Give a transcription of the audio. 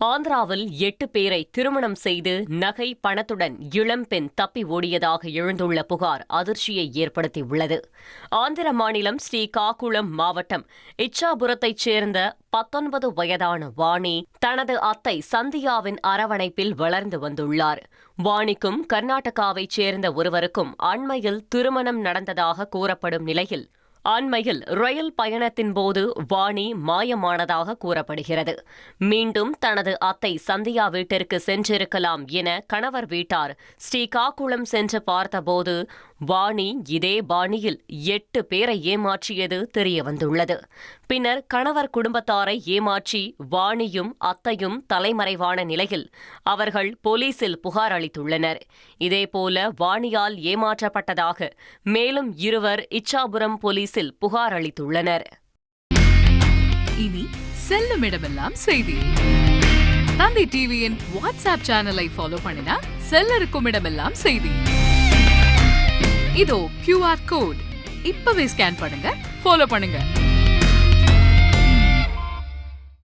ஆந்திராவில் 8 பேரை திருமணம் செய்து நகை பணத்துடன் இளம்பெண் தப்பி ஓடியதாக எழுந்துள்ள புகார் அதிர்ச்சியை ஏற்படுத்தியுள்ளது. ஆந்திர மாநிலம் ஸ்ரீகாகுளம் மாவட்டம் இச்சாபுரத்தைச் சேர்ந்த 19 வயதான வாணி தனது அத்தை சந்தியாவின் அரவணைப்பில் வளர்ந்து வந்துள்ளார். வாணிக்கும் கர்நாடகாவைச் சேர்ந்த ஒருவருக்கும் அண்மையில் திருமணம் நடந்ததாக கூறப்படும் நிலையில் அண்மையில் ரயில் பயணத்தின் போது வாணி மாயமானதாக கூறப்படுகிறது. மீண்டும் தனது அத்தை சந்தியா வீட்டிற்கு சென்றிருக்கலாம் என கணவர் வீட்டார் ஸ்ரீகாகுளம் சென்று பார்த்தபோது வாணி இதே பாணியில் 8 பேரை ஏமாற்றியது தெரியவந்துள்ளது. பின்னர் கணவர் குடும்பத்தாரை ஏமாற்றி வாணியும் அத்தையும் தலைமறைவான நிலையில் அவர்கள் போலீசில் புகார் அளித்துள்ளனர். இதேபோல வாணியால் ஏமாற்றப்பட்டதாக மேலும் 2 இச்சாபுரம் போலீசில் புகார் அளித்துள்ளனர். இனி செல்லும் இடமெல்லாம் செய்தி. தந்தி டிவியின் வாட்ஸ்அப் சேனலை ஃபாலோ பண்ணினா செல்லருக்கும் இடமெல்லாம் செய்தி. இதோ QR கோட் இப்பவே ஸ்கேன் பண்ணுங்க, ஃபாலோ பண்ணுங்க.